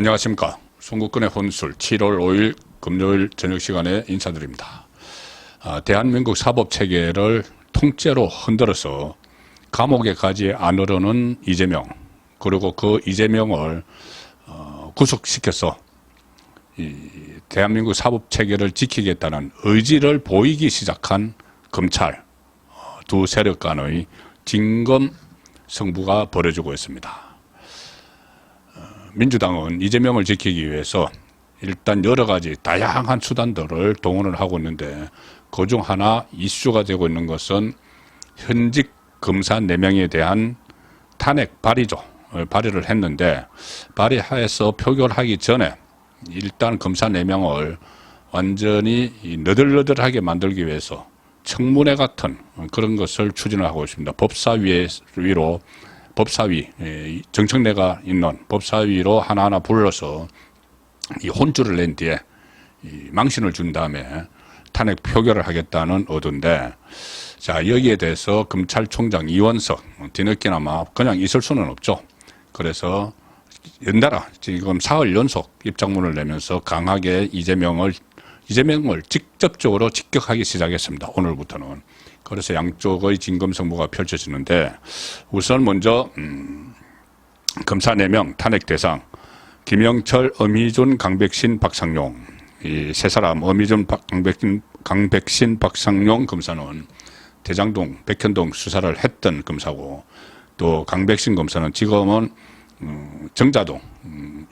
안녕하십니까. 송국근의 혼술 7월 5일 금요일 저녁 시간에 인사드립니다. 대한민국 사법체계를 통째로 흔들어서 감옥에 가지 않으려는 이재명, 그리고 그 이재명을 구속시켜서 이 대한민국 사법체계를 지키겠다는 의지를 보이기 시작한 검찰 두 세력 간의 진검 승부가 벌어지고 있습니다. 민주당은 이재명을 지키기 위해서 일단 여러 가지 다양한 수단들을 동원을 하고 있는데, 그중 하나 이슈가 되고 있는 것은 현직 검사 4명에 대한 탄핵 발의죠. 발의를 했는데, 발의해서 표결하기 전에 일단 검사 4명을 완전히 너덜너덜하게 만들기 위해서 청문회 같은 그런 것을 추진을 하고 있습니다. 법사위, 정청래가 있는 법사위로 하나하나 불러서 이 혼주를 낸 뒤에 망신을 준 다음에 탄핵 표결을 하겠다는 의도인데, 자, 여기에 대해서 검찰총장 이원석 뒤늦게나마 그냥 있을 수는 없죠. 그래서 연달아 지금 사흘 연속 입장문을 내면서 강하게 이재명을 직접적으로 직격하기 시작했습니다. 오늘부터는. 그래서 양쪽의 진검승부가 펼쳐지는데, 우선 먼저 검사 4명 탄핵 대상 김영철, 엄희준, 강백신, 박상용, 이 세 사람 엄희준, 강백신, 박상용 검사는 대장동, 백현동 수사를 했던 검사고, 또 강백신 검사는 지금은 정자동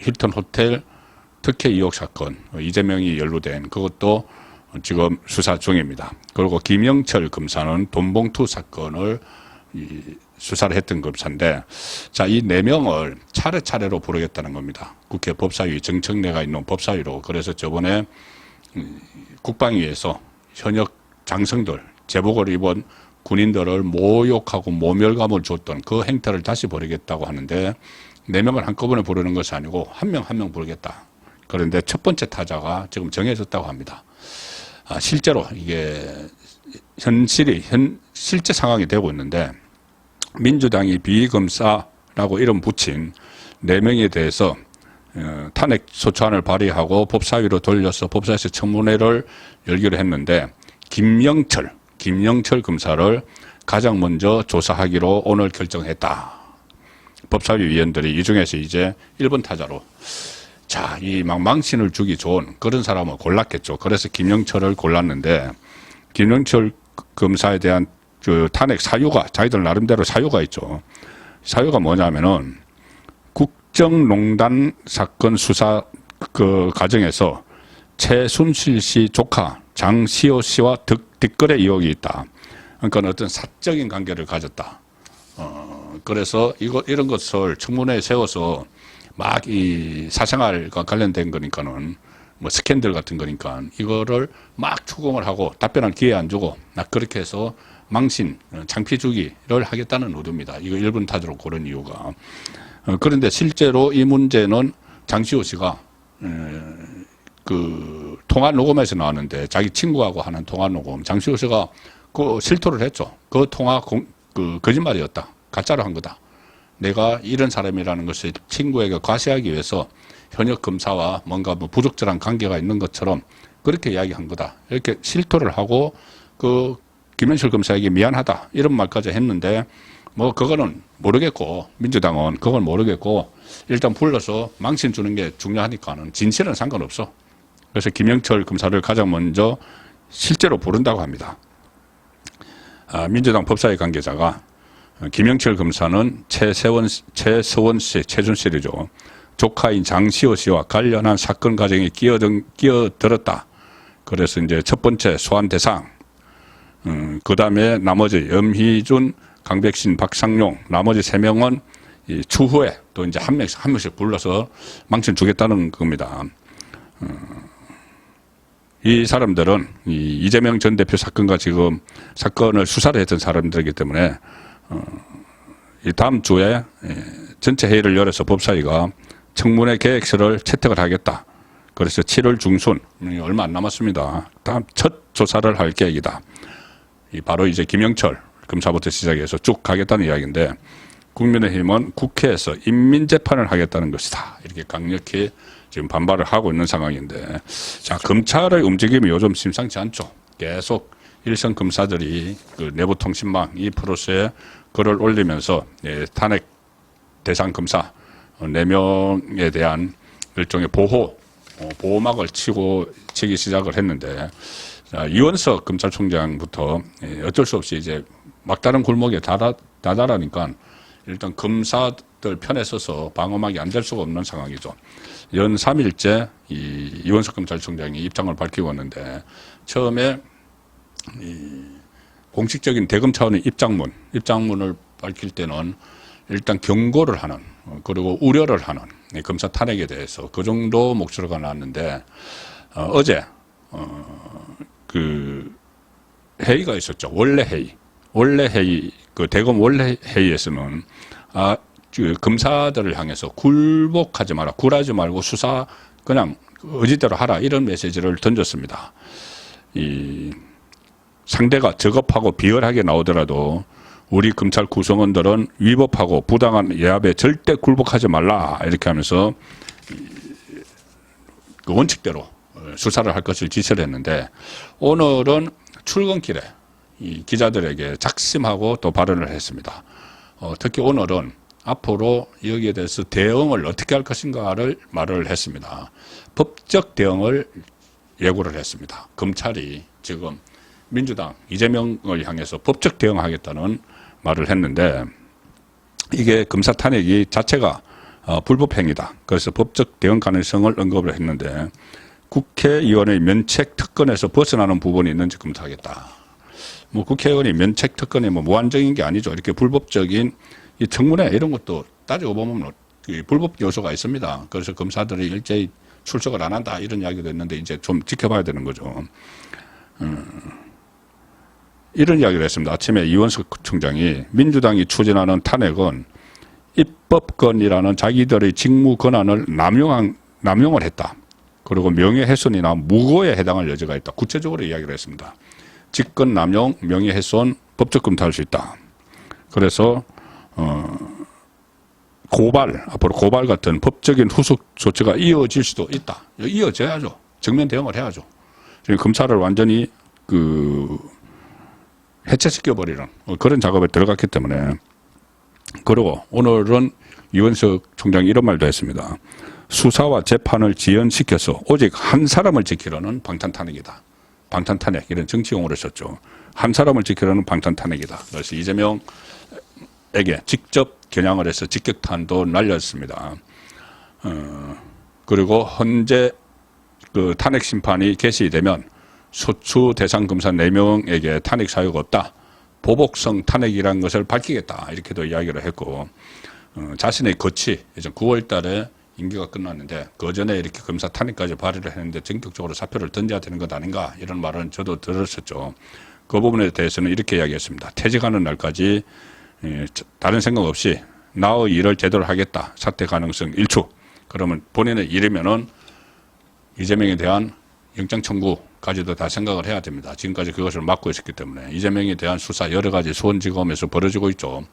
힐튼 호텔 특혜 의혹 사건, 이재명이 연루된 그것도 지금 수사 중입니다. 그리고 김영철 검사는 돈봉투 사건을 수사를 했던 검사인데, 자, 이 4명을 차례차례로 부르겠다는 겁니다. 국회 법사위, 정청래가 있는 법사위로. 그래서 저번에 국방위에서 현역 장성들, 제복을 입은 군인들을 모욕하고 모멸감을 줬던 그 행태를 다시 벌이겠다고 하는데, 4명을 한꺼번에 부르는 것이 아니고 한 명 한 명 부르겠다. 그런데 첫 번째 타자가 지금 정해졌다고 합니다. 실제로 이게 실제 상황이 되고 있는데, 민주당이 비검사라고 이름 붙인 4명에 대해서 탄핵 소추안을 발의하고 법사위로 돌려서 법사위에서 청문회를 열기로 했는데, 김영철 검사를 가장 먼저 조사하기로 오늘 결정했다. 법사위 위원들이 이 중에서 이제 1번 타자로, 자, 이 망신을 주기 좋은 그런 사람을 골랐겠죠. 그래서 김영철을 골랐는데, 김영철 검사에 대한 그 탄핵 사유가, 자기들 나름대로 사유가 있죠. 사유가 뭐냐면은 국정농단 사건 수사 그 과정에서 최순실 씨 조카 장시호 씨와 뒷거래 의혹이 있다. 그러니까 어떤 사적인 관계를 가졌다. 그래서 이런 것을 청문회에 세워서 막 이 사생활과 관련된 거니까는 뭐 스캔들 같은 거니까 이거를 막 추궁을 하고 답변할 기회 안 주고 막 그렇게 해서 망신, 창피 주기를 하겠다는 의도입니다. 이거 1번 타자로 고른 이유가. 그런데 실제로 이 문제는 장시호 씨가 그 통화 녹음에서 나왔는데, 자기 친구하고 하는 통화 녹음, 장시호 씨가 그 실토를 했죠. 그 통화 그 거짓말이었다. 가짜로 한 거다. 내가 이런 사람이라는 것을 친구에게 과시하기 위해서 현역 검사와 뭔가 뭐 부적절한 관계가 있는 것처럼 그렇게 이야기한 거다. 이렇게 실토를 하고 그 김현철 검사에게 미안하다 이런 말까지 했는데, 뭐 그거는 모르겠고, 민주당은 그걸 모르겠고, 일단 불러서 망신 주는 게 중요하니까는 진실은 상관없어. 그래서 김영철 검사를 가장 먼저 실제로 부른다고 합니다. 민주당 법사위 관계자가 김영철 검사는 최서원 씨, 최순실이죠. 조카인 장시호 씨와 관련한 사건 과정에 끼어들었다. 그래서 이제 첫 번째 소환 대상, 그 다음에 나머지 엄희준, 강백신, 박상용, 나머지 3명은 추후에 또 이제 한 명씩 불러서 망신 주겠다는 겁니다. 이 사람들은 이재명 전 대표 사건과 지금 사건을 수사를 했던 사람들이기 때문에 이 다음 주에 전체 회의를 열어서 법사위가 청문회 계획서를 채택을 하겠다. 그래서 7월 중순, 얼마 안 남았습니다. 다음 첫 조사를 할 계획이다. 바로 이제 김영철 검사부터 시작해서 쭉 가겠다는 이야기인데, 국민의힘은 국회에서 인민재판을 하겠다는 것이다. 이렇게 강력히 지금 반발을 하고 있는 상황인데, 자, 검찰의 움직임이 요즘 심상치 않죠. 계속 일선 검사들이 그 내부통신망 2%에 글을 올리면서 탄핵 대상 검사 4명에 대한 일종의 보호막을 치기 시작을 했는데, 자, 이원석 검찰총장부터 어쩔 수 없이 이제 막다른 골목에 다다라니까 일단 검사들 편에 서서 방어막이 안 될 수가 없는 상황이죠. 연 3일째 이원석 검찰총장이 입장을 밝히고 있는데, 처음에 공식적인 대검 차원의 입장문을 밝힐 때는 일단 경고를 하는, 그리고 우려를 하는 검사 탄핵에 대해서 그 정도 목소리가 나왔는데, 어제 그 회의가 있었죠. 원래 회의, 그 대검 원래 회의에서는 그 검사들을 향해서 굴복하지 마라, 굴하지 말고 수사 그냥 의지대로 하라, 이런 메시지를 던졌습니다. 상대가 저급하고 비열하게 나오더라도 우리 검찰 구성원들은 위법하고 부당한 예압에 절대 굴복하지 말라, 이렇게 하면서 그 원칙대로 수사를 할 것을 지시를 했는데, 오늘은 출근길에 이 기자들에게 작심하고 또 발언을 했습니다. 특히 오늘은 앞으로 여기에 대해서 대응을 어떻게 할 것인가를 말을 했습니다. 법적 대응을 예고를 했습니다. 검찰이 지금 민주당 이재명을 향해서 법적 대응하겠다는 말을 했는데, 이게 검사 탄핵이 자체가 불법행위다. 그래서 법적 대응 가능성을 언급을 했는데, 국회의원의 면책 특권에서 벗어나는 부분이 있는지 검토하겠다. 뭐 국회의원이 면책 특권이 뭐 무한정인 게 아니죠. 이렇게 불법적인 이 청문회 이런 것도 따지고 보면 불법 요소가 있습니다. 그래서 검사들이 일제히 출석을 안 한다, 이런 이야기도 했는데 이제 좀 지켜봐야 되는 거죠. 이런 이야기를 했습니다. 아침에 이원석 총장이 민주당이 추진하는 탄핵은 입법권이라는 자기들의 직무 권한을 남용을 했다. 그리고 명예훼손이나 무고에 해당할 여지가 있다. 구체적으로 이야기를 했습니다. 직권 남용, 명예훼손, 법적 검토할 수 있다. 그래서 앞으로 고발 같은 법적인 후속 조치가 이어질 수도 있다. 이어져야죠. 정면 대응을 해야죠. 지금 검찰을 완전히 해체시켜버리는 그런 작업에 들어갔기 때문에. 그리고 오늘은 이원석 총장이 이런 말도 했습니다. 수사와 재판을 지연시켜서 오직 한 사람을 지키려는 방탄탄핵이다. 방탄탄핵, 이런 정치 용어를 썼죠. 한 사람을 지키려는 방탄탄핵이다. 그래서 이재명에게 직접 겨냥을 해서 직격탄도 날렸습니다. 그리고 현재 그 탄핵 심판이 개시되면 소추 대상 검사 4명에게 탄핵 사유가 없다. 보복성 탄핵이라는 것을 밝히겠다. 이렇게도 이야기를 했고, 자신의 거취, 예전 9월 달에 임기가 끝났는데 그 전에 이렇게 검사 탄핵까지 발의를 했는데 전격적으로 사표를 던져야 되는 것 아닌가, 이런 말은 저도 들었었죠. 그 부분에 대해서는 이렇게 이야기했습니다. 퇴직하는 날까지 다른 생각 없이 나의 일을 제대로 하겠다. 사퇴 가능성 1초. 그러면 본인의 일이면은 이재명에 대한 영장 청구까지도 다 생각을 해야 됩니다. 지금까지 그것을 막고 있었기 때문에. 이재명에 대한 수사 여러 가지 수원지검에서 벌어지고 있죠.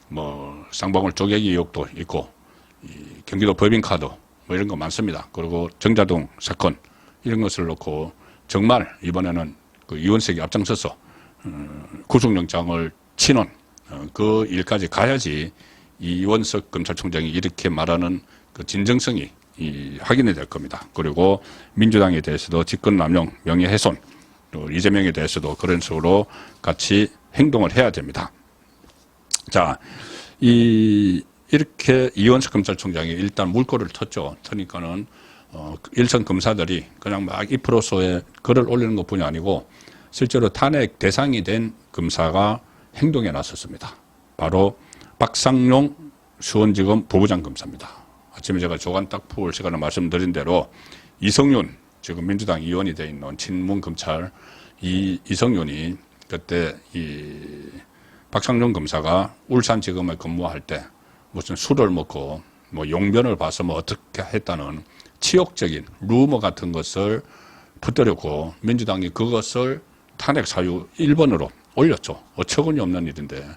뭐 쌍방울 쪼개기 의혹도 있고, 경기도 법인카드 뭐 이런 거 많습니다. 그리고 정자동 사건 이런 것을 놓고 정말 이번에는 그 이원석이 앞장서서 구속영장을 치는 그 일까지 가야지 이원석 검찰총장이 이렇게 말하는 그 진정성이 확인이 될 겁니다. 그리고 민주당에 대해서도 직권남용, 명예훼손, 또 이재명에 대해서도 그런 식으로 같이 행동을 해야 됩니다. 자, 이렇게 이원석 검찰총장이 일단 물꼬를 텄죠. 터니까는 일선 검사들이 그냥 막 2%의 글을 올리는 것뿐이 아니고 실제로 탄핵 대상이 된 검사가 행동에 나섰습니다. 바로 박상용 수원지검 부부장 검사입니다. 아침에 제가 조간 딱 풀 시간에 말씀드린 대로 이성윤, 지금 민주당 의원이 되어 있는 친문 검찰 이성윤이 그때 박상용 검사가 울산지검에 근무할 때 무슨 술을 먹고 뭐 용변을 봐서 뭐 어떻게 했다는 치욕적인 루머 같은 것을 붙들었고, 민주당이 그것을 탄핵 사유 1번으로 올렸죠. 어처구니 없는 일인데.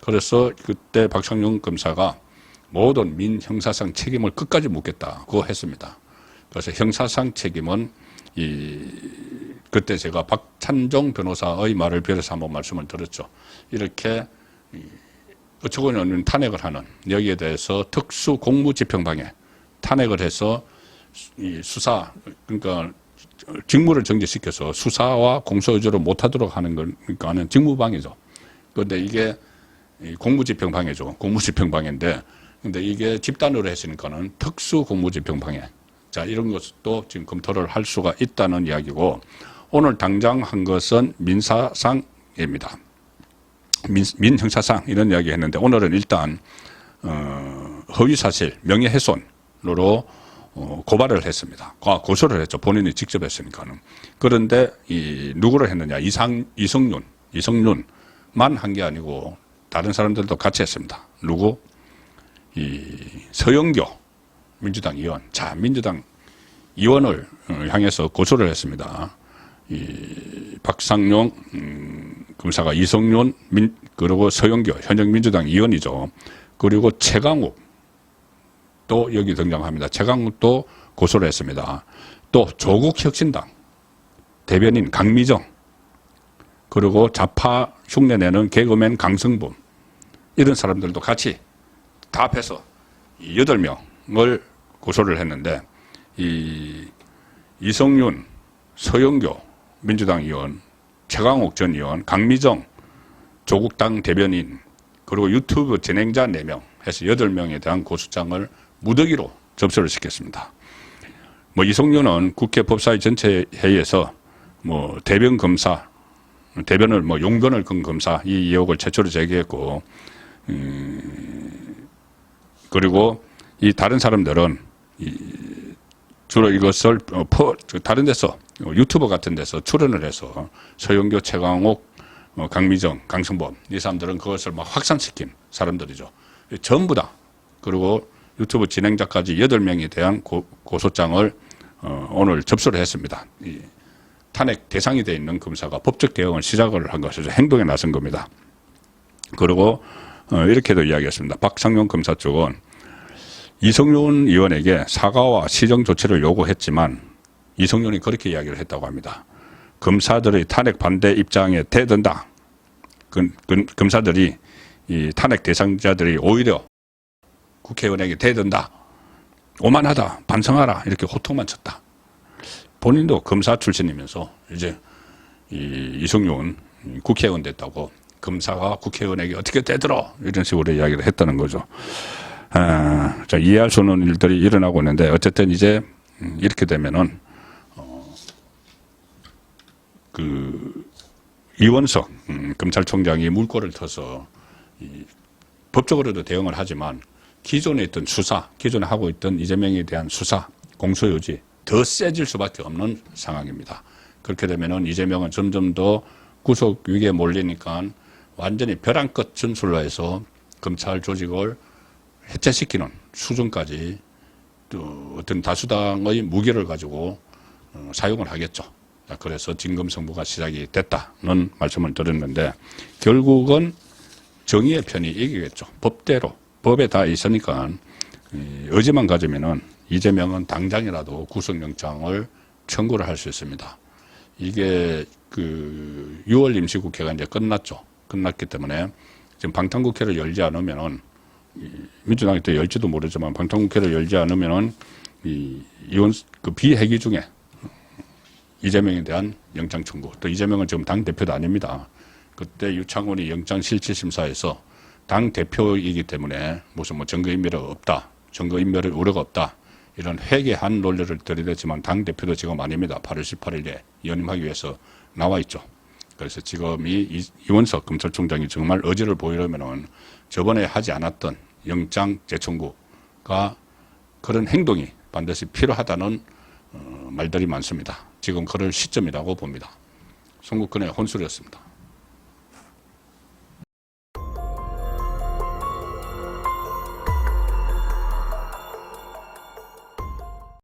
그래서 그때 박상용 검사가 모든 민형사상 책임을 끝까지 묻겠다. 그거 했습니다. 그래서 형사상 책임은 그때 제가 박찬종 변호사의 말을 빌어서 한번 말씀을 드렸죠. 이렇게 어처구니 없는 탄핵을 하는 여기에 대해서 특수 공무집행방해 탄핵을 해서 이 수사 그러니까 직무를 정지시켜서 수사와 공소유지를 못하도록 하는 거니까는 직무방해죠. 그런데 이게 공무집행방해죠. 공무집행방해인데 근데 이게 집단으로 했으니까는 특수 공무집행방해. 자, 이런 것도 지금 검토를 할 수가 있다는 이야기고 오늘 당장 한 것은 민사상입니다. 민형사상 이런 이야기 했는데 오늘은 일단 허위사실 명예훼손으로 고발을 했습니다. 고소를 했죠. 본인이 직접 했으니까는. 그런데 누구를 했느냐? 이성윤만 한 게 아니고 다른 사람들도 같이 했습니다. 누구? 서영교 민주당 의원. 자, 민주당 의원을 향해서 고소를 했습니다. 박상용 검사가 이성윤 그리고 서영교 현역 민주당 의원이죠. 그리고 최강욱 또 여기 등장합니다. 최강욱도 고소를 했습니다. 또 조국혁신당 대변인 강미정 그리고 좌파 흉내내는 개그맨 강성범 이런 사람들도 같이 다 합해서 8명을 고소를 했는데 이성윤, 서영교 민주당 의원, 최강욱 전 의원, 강미정 조국당 대변인 그리고 유튜브 진행자 4명 해서 8명에 대한 고소장을 무더기로 접수를 시켰습니다. 이성윤은 국회 법사위 전체 회의에서 대변 검사, 대변을 용변을 건 검사 이 의혹을 최초로 제기했고, 그리고 이 다른 사람들은 주로 이것을 다른 데서 유튜버 같은 데서 출연을 해서 서영교, 최강욱, 강미정, 강성범 이 사람들은 그것을 확산시킨 사람들이죠. 전부 다 그리고 유튜브 진행자까지 8명에 대한 고소장을 오늘 접수를 했습니다. 탄핵 대상이 되어 있는 검사가 법적 대응을 시작을 한 것이죠. 행동에 나선 겁니다. 그리고 이렇게도 이야기했습니다. 박상용 검사 쪽은 이성윤 의원에게 사과와 시정 조치를 요구했지만 이성윤이 그렇게 이야기를 했다고 합니다. 검사들의 탄핵 반대 입장에 대든다. 검사들이 이 탄핵 대상자들이 오히려 국회의원에게 대든다. 오만하다. 반성하라. 이렇게 호통만 쳤다. 본인도 검사 출신이면서 이제 이성윤 국회의원 됐다고 검사가 국회의원에게 어떻게 대들어 이런 식으로 이야기를 했다는 거죠. 자, 이해할 수 없는 일들이 일어나고 있는데 어쨌든 이제 이렇게 되면은 이원석 검찰총장이 물꼬를 터서 법적으로도 대응을 하지만 기존에 있던 수사, 기존에 하고 있던 이재명에 대한 수사, 공소유지 더 세질 수밖에 없는 상황입니다. 그렇게 되면은 이재명은 점점 더 구속 위기에 몰리니까 완전히 벼랑 끝 전술로 해서 검찰 조직을 해체시키는 수준까지 또 어떤 다수당의 무기를 가지고 사용을 하겠죠. 그래서 진검승부가 시작이 됐다는 말씀을 드렸는데 결국은 정의의 편이 이기겠죠. 법대로 법에 다 있으니까 의지만 가지면은 이재명은 당장이라도 구속영장을 청구를 할 수 있습니다. 이게 6월 임시국회가 이제 끝났죠. 끝났기 때문에 지금 방탄국회를 열지 않으면은 민주당이 또 열지도 모르지만 방탄국회를 열지 않으면은 비회기 중에 이재명에 대한 영장 청구. 또 이재명은 지금 당 대표도 아닙니다. 그때 유창훈이 영장 실질심사에서 당 대표이기 때문에 무슨 증거인멸이 없다, 증거인멸의 우려가 없다 이런 회개한 논리를 들이댔지만 당 대표도 지금 아닙니다. 8월 18일에 연임하기 위해서 나와 있죠. 그래서 지금 이원석 검찰총장이 정말 의지를 보이려면은 저번에 하지 않았던 영장 재청구가 그런 행동이 반드시 필요하다는 말들이 많습니다. 지금 그럴 시점이라고 봅니다. 송국근의 혼술이었습니다.